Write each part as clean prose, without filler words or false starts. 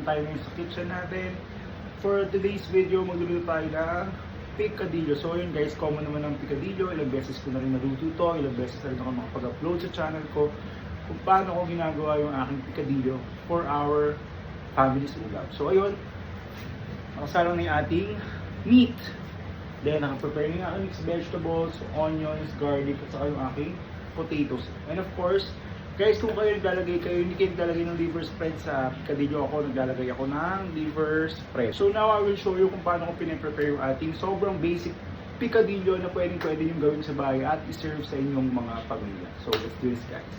naman tayo ngayon sa kitchen natin. For today's video, magluluto tayo ng picadillo. So yun guys, common naman ang picadillo. Ilang beses ko na rin naluto to. Ilang beses na rin ako makapag-upload sa channel ko kung paano ko ginagawa yung aking picadillo for our family's ulam. So ayun, nakasalang na yung ating meat. Then nakaprepare na yung aking mixed vegetables, onions, garlic, at saka yung aking potatoes. And of course, guys, kung kayo hindi kayo naglalagay ng liver spread sa picadillo, naglalagay ako ng liver spread. So now I will show you kung paano ko pinaprepare yung ating sobrang basic picadillo na pwede yung gawin sa bahay at iserve sa inyong mga pamilya. So let's do this guys.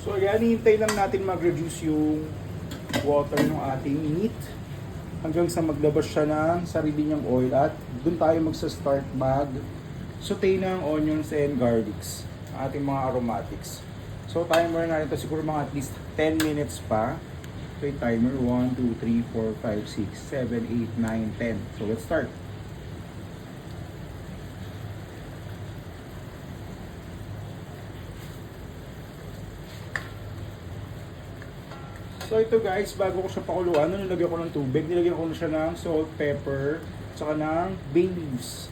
So yan, hihintay lang natin mag-reduce yung water ng ating meat hanggang sa maglabas siya ng sarili niyang oil at doon tayo magsa-start mag-saute ng onions and garlics, ating mga aromatics. So timer na ito siguro mga at least 10 minutes pa. So yung timer 1, 2, 3, 4, 5, 6, 7, 8, 9, 10. So let's start. So ito guys, bago ko siya pakuluan, nilagyan ko ng tubig, nilagyan ko na siya ng salt, pepper, saka ng bay leaves.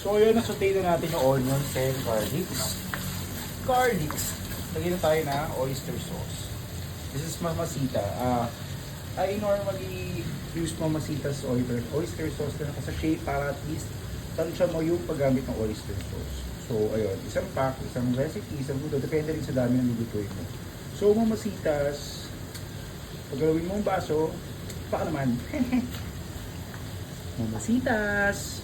So yun, nasaute na natin yung onions and garlics. Lagyan na tayo na oyster sauce. This is Mamacita. I normally use Mamacita's oyster sauce na naka-sachet para at least tansya mo yung paggamit ng oyster sauce. So ayun, isang pack, isang recipe, isang luto. Depende rin sa dami ng lulutuin mo. So Mamacita's, pag galawin mo ang baso, baka naman. Mamacita's.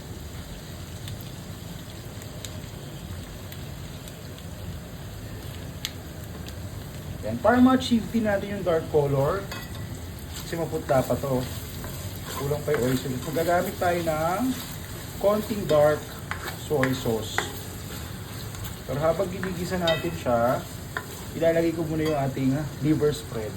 Yan, para ma-achieve din natin yung dark color, kasi maputla pa to, kulang pa yung oyster. Magagamit tayo ng konting dark soy sauce. Pero habang ginigisa natin siya, ilalagay ko muna yung ating liver spread.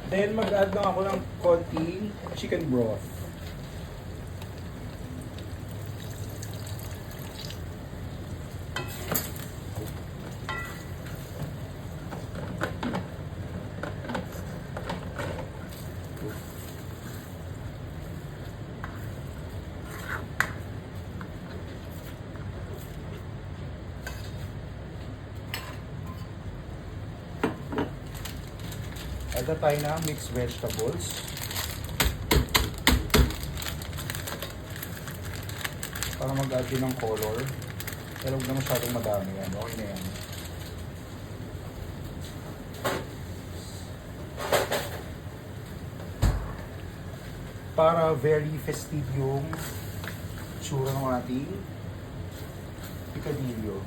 Then mag-add lang ako ng konting chicken broth. Add na tayo ng mixed vegetables. Para mag-add din ng color. Pero huwag na masyadong madami yan. Okay na yan. Para very festive yung tsura ng ating picadillo.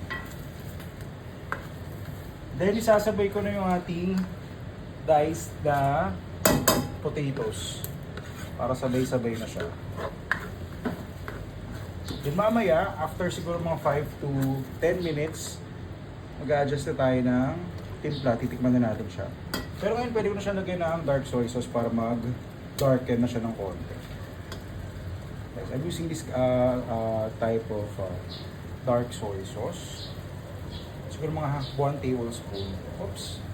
Then isasabay ko na yung ating diced na potatoes para sabay-sabay na siya. Then mamaya, after siguro mga 5 to 10 minutes, mag-a-adjust na tayo ng timpla, titikman na natin siya. Pero ngayon pwede ko na siya lagyan ng dark soy sauce para mag-darken na siya ng konti. Yes, I'm using this type of dark soy sauce. Siguro mga 1 tablespoon. Oops.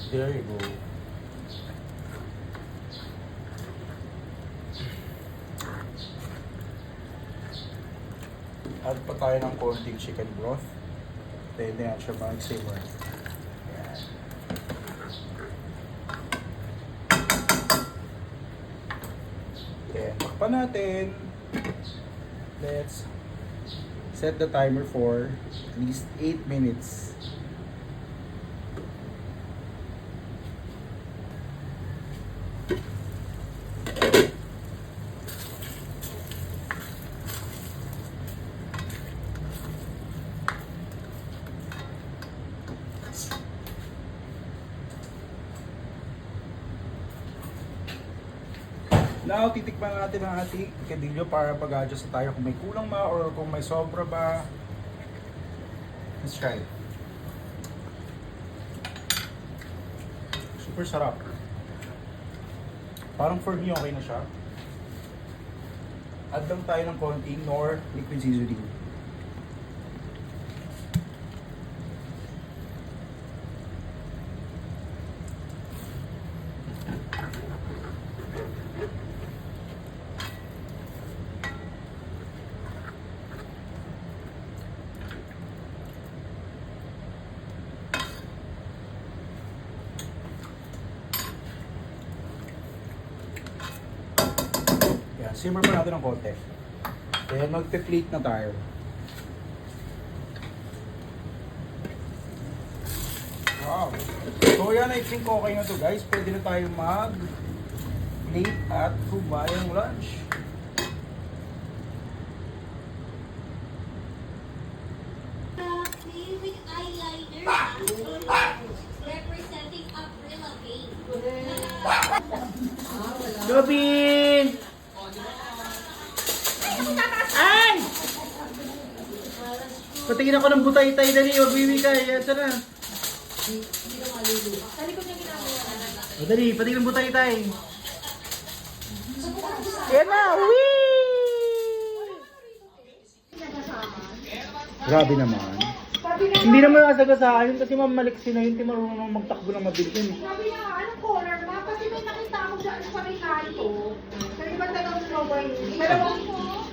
There you go. Add pa tayo ng konting chicken broth. Then yan siya mag-simmer. Yan. Then, takpan natin. Let's set the timer for at least 8 minutes. Now, titikman natin ang ating picadillo para pag-adjust tayo kung may kulang ba or kung may sobra ba. Let's try. Super sarap. Parang for me okay na siya. Add lang tayo ng konting nor liquid seasoning. Simmer pa natin ng konti. Then magpe-plate na tayo. Wow! So yan, I think okay na to guys. Pwede na tayo mag-plate at kumayang lunch. With eyeliner representing April O'Neil. Gabin! Ay! Patingin ako ng butay-tay dali, magwiwi ka. Yan, sana. O, dali, patingin ng butay-tay. Yan na, wee! Grabe naman. Hindi naman nasagasaan yun kasi mamaliksi na yun, hindi marunong magtakbo ng mabilis yun. Sabi niya, anong color ma? Kasi may nakita ako dyan sa may kanto. Sa ibang talagang snowboy.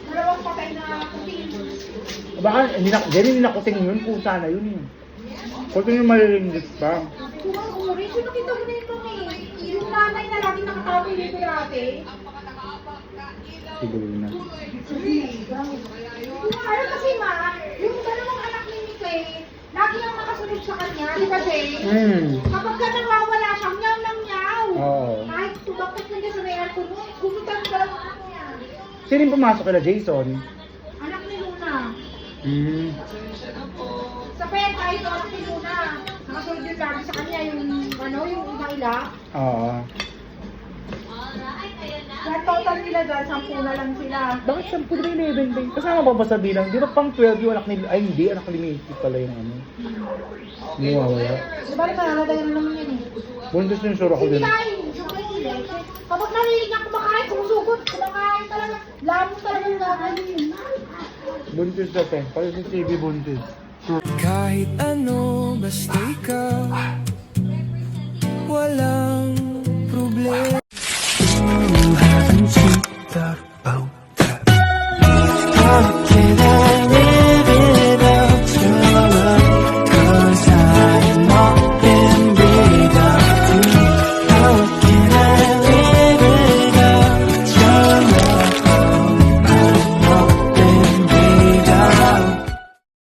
Dalawang patay na kuting. Baka, hindi nakuting yun, pusa na yun. Kuting yung malilinggit pa. Kumang-uri. So nakita mo na ito eh. Yung nanay na lagi nakatapo dito dati. Siguro na. Ayaw kasi ma, yung dalawang anak ni Mikay, lagi nang nakasunod sa kanya. Kasi, kapag ka nawawala siya, nyaw ng nyaw. Oo. Kahit tubakot na niya sa may aircon mo, kumita ang dalawang anak niya. Sino yung pumasok kila Jason? Anak ni Luna. Sa penta, ito anak ni Luna. Nakasunod yung lagi sa kanya, yung yung ila. Oo. Kaya total nila dyan, 10 na lang sila. Bakit 10 na 11 ba? Kasama ba ba sa bilang? Di ba pang 12 yung anak ni... Ay hindi, anak ni Macy pala yung ano. Nawawala. Diba rin malalagay na naman yan eh. Bundos yung sure ako Hindi din. tayo, kapag narinig niya kumakain, sumusugod, kumakain talaga. Lamang talaga yung gagawin. Buntis na te. Pala si TV buntis. Kahit ano, basta ikaw